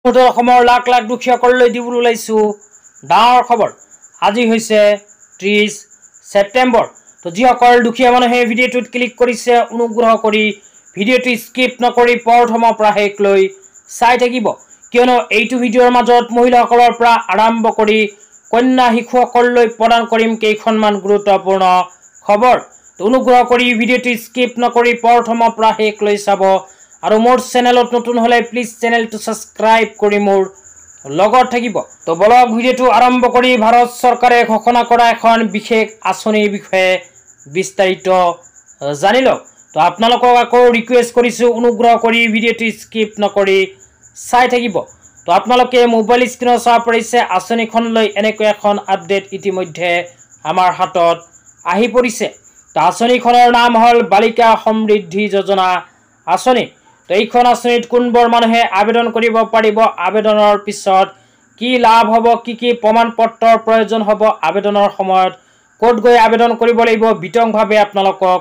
অসমৰ লাখ লাখ দুখীয়াসকললৈ দিবলৈ ওলাইছো ডাঙৰ খবৰ। আজি হৈছে 30 ছেপ্টেম্বৰ। তো যিসকল দুখীয়া মানুহে ভিডিঅ'টোত ক্লিক কৰিছে অনুগ্ৰহ কৰি ভিডিঅ'টো স্কিপ নকৰি প্ৰথমৰ পৰা শেষলৈ চাই থাকিব, কিয়নো এইটো ভিডিঅ'ৰ মাজত মহিলাসকলৰ পৰা আৰম্ভ কৰি কন্যা শিশুসকললৈ প্ৰদান কৰিম কেইখনমান গুৰুত্বপূৰ্ণ খবৰ। তো অনুগ্ৰহ কৰি ভিডিঅ'টো স্কিপ নকৰি প্ৰথমৰ পৰা শেষলৈ চাব আৰু মোৰ চেনেলত নতুন হলে প্লিজ চেনেলটো সাবস্ক্ৰাইব কৰি মোৰ লগত থাকিব। তো ব্লগ ভিডিঅ'টো আৰম্ভ কৰি ভাৰত চৰকাৰে ঘোষণা কৰা এখন বিশেষ আঁচনিৰ বিষয়ে বিস্তাৰিত জানি লওক। তো আপোনালোকক আকৌ ৰিকুৱেষ্ট কৰিছোঁ অনুগ্ৰহ কৰি ভিডিঅ'টো স্কিপ নকৰি চাই থাকিব। তো আপোনালোকে মোবাইল স্ক্ৰীনত চাব পাৰিছে আঁচনিখনলৈ এনেকৈ এখন আপডেট ইতিমধ্যে আমাৰ হাতত আহি পৰিছে। তো আঁচনিখনৰ নাম হ'ল বালিকা সমৃদ্ধি যোজনা আঁচনি। তো এইখন আঁচনিত কোনবোৰ মানুহে আবেদন কৰিব পাৰিব, আবেদনৰ পিছত কি লাভ হ'ব, কি প্ৰমাণ পত্ৰৰ প্ৰয়োজন হ'ব, আবেদনৰ সময়ত ক'ত গৈ আবেদন কৰিব লাগিব বিতংভাৱে আপোনালোকক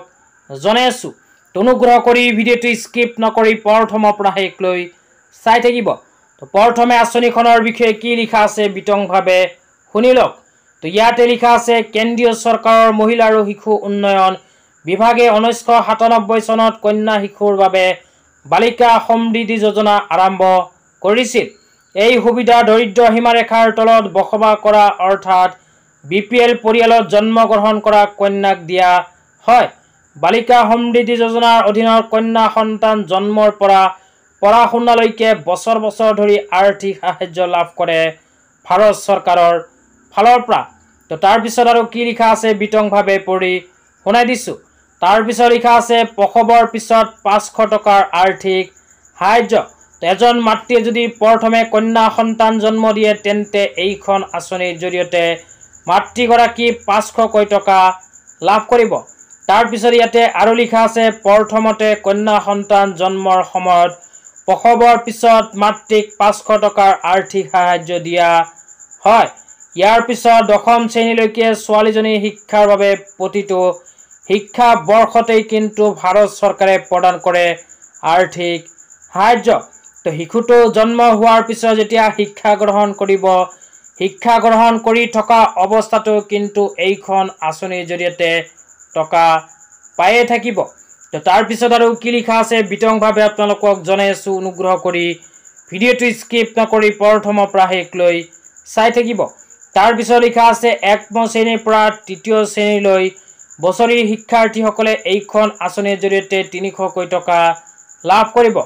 জনাই আছোঁ। তো অনুগ্ৰহ কৰি ভিডিঅ'টো স্কিপ নকৰি প্ৰথমৰ পৰা শেষলৈ চাই থাকিব। তো প্ৰথমে আঁচনিখনৰ বিষয়ে কি লিখা আছে বিতংভাৱে শুনি লওক। তো ইয়াতে লিখা আছে কেন্দ্ৰীয় চৰকাৰৰ মহিলা আৰু শিশু উন্নয়ন বিভাগে 1997 চনত কন্যা শিশুৰ বাবে বালিকা সমৃদ্ধি যোজনা আৰম্ভ কৰিছিল। এই সুবিধা দৰিদ্ৰ সীমাৰেখাৰ তলত বসবাস কৰা অৰ্থাৎ BPL পৰিয়ালত জন্মগ্ৰহণ কৰা কন্যাক দিয়া হয়। বালিকা সমৃদ্ধি যোজনাৰ অধীনত কন্যা সন্তান জন্মৰ পৰা পঢ়া শুনালৈকে বছৰ বছৰ ধৰি আৰ্থিক সাহায্য লাভ কৰে ভাৰত চৰকাৰৰ ফালৰ পৰা। তো তাৰপিছত আৰু কি লিখা আছে বিতংভাৱে পঢ়ি শুনাই দিছোঁ। তাৰপিছত লিখা আছে প্ৰসৱৰ পিছত 500 টকাৰ আৰ্থিক সাহায্য। এজন মাতৃয়ে যদি প্ৰথমে কন্যা সন্তান জন্ম দিয়ে তেন্তে এইখন আঁচনিৰ জৰিয়তে মাতৃগৰাকী 500কৈ টকা লাভ কৰিব। তাৰপিছত ইয়াতে আৰু লিখা আছে প্ৰথমতে কন্যা সন্তান জন্মৰ সময়ত প্ৰসৱৰ পিছত মাতৃক 500 টকাৰ আৰ্থিক সাহায্য দিয়া হয়। ইয়াৰ পিছত 10ম শ্ৰেণীলৈকে ছোৱালীজনীৰ শিক্ষাৰ বাবে প্ৰতিটো শিক্ষা বৰ্ষতেই কিন্তু ভাৰত চৰকাৰে প্ৰদান কৰে আৰ্থিক সাহায্য। তো শিশুটো জন্ম হোৱাৰ পিছত যেতিয়া শিক্ষা গ্ৰহণ কৰিব, শিক্ষা গ্ৰহণ কৰি থকা অৱস্থাটো কিন্তু এইখন আঁচনিৰ জৰিয়তে টকা পায়ে থাকিব। তো তাৰপিছত আৰু কি লিখা আছে বিতংভাৱে আপোনালোকক জনাই আছোঁ, অনুগ্ৰহ কৰি ভিডিঅ'টো স্কিপ নকৰি প্ৰথমৰ পৰা শেষলৈ চাই থাকিব। তাৰপিছত লিখা আছে 1ম শ্ৰেণীৰ পৰা 3য় শ্ৰেণীলৈ বছৰি শিক্ষাৰ্থীসকলে এইখন আঁচনিৰ জৰিয়তে 300কৈ টকা লাভ কৰিব।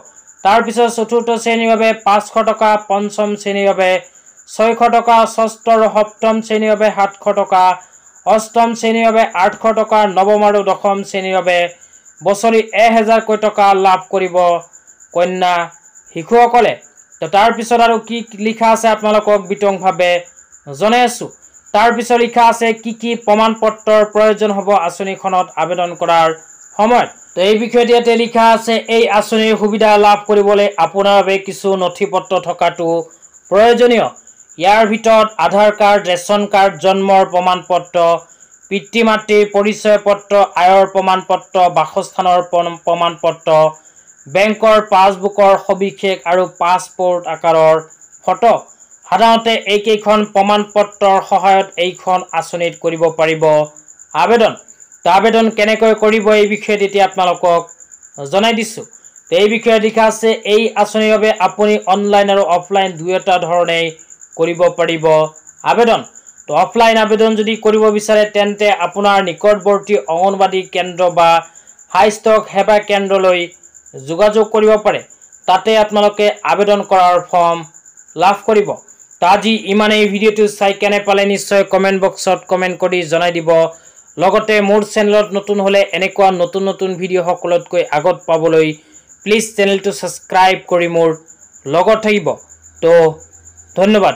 তাৰপিছত 4ৰ্থ শ্ৰেণীৰ বাবে 500 টকা, 5ম শ্ৰেণীৰ বাবে 600 টকা, 6ষ্ঠ আৰু 7ম শ্ৰেণীৰ বাবে 700 টকা, 8ম শ্ৰেণীৰ বাবে 800 টকা, 9ম আৰু 10ম শ্ৰেণীৰ বাবে বছৰি 1000কৈ টকা লাভ কৰিব কন্যা শিশুসকলে। তো তাৰপিছত আৰু কি লিখা আছে আপোনালোকক বিতংভাৱে জনাই আছোঁ। তাৰপিছত লিখা আছে কি প্ৰমাণ পত্ৰৰ প্ৰয়োজন হ'ব আঁচনিখনত আবেদন কৰাৰ সময়ত। তো এই বিষয়ত ইয়াতে লিখা আছে এই আঁচনিৰ সুবিধা লাভ কৰিবলৈ আপোনাৰ বাবে কিছু নথি পত্ৰ থকাটো প্ৰয়োজনীয়। ইয়াৰ ভিতৰত আধাৰ কাৰ্ড, ৰেচন কাৰ্ড, জন্মৰ প্ৰমাণ পত্ৰ, পিতৃ মাতৃৰ পৰিচয় পত্ৰ, আয়ৰ প্ৰমাণ পত্ৰ, বাসস্থানৰ প্ৰমাণ পত্ৰ, বেংকৰ পাছবুকৰ সবিশেষ আৰু পাছপোৰ্ট আকাৰৰ ফটো। সাধাৰণতে এইকেইখন প্ৰমাণ পত্ৰৰ সহায়ত এইখন আঁচনিত কৰিব পাৰিব আবেদন। তো আবেদন কেনেকৈ কৰিব এই বিষয়ত এতিয়া আপোনালোকক জনাই দিছোঁ। তো এই বিষয়ত লিখা আছে এই আঁচনিৰ বাবে আপুনি অনলাইন আৰু অফলাইন দুয়োটা ধৰণেই কৰিব পাৰিব আবেদন। তো অফলাইন আবেদন যদি কৰিব বিচাৰে তেন্তে আপোনাৰ নিকটৱৰ্তী অংগনবাদী কেন্দ্ৰ বা স্বাস্থ্য সেৱা কেন্দ্ৰলৈ যোগাযোগ কৰিব পাৰে। তাতে আপোনালোকে আবেদন কৰাৰ ফৰ্ম লাভ কৰিব। তো আজি ইমানেই। ভিডিঅ'টো চাই কেনে পালে নিশ্চয় কমেণ্ট বক্সত কমেণ্ট কৰি জনাই দিব। লগতে মোৰ চেনেলত নতুন হ'লে এনেকুৱা নতুন নতুন ভিডিঅ' সকলোতকৈ আগত পাবলৈ প্লিজ চেনেলটো সাবস্ক্ৰাইব কৰি মোৰ লগত থাকিব। তো ধন্যবাদ।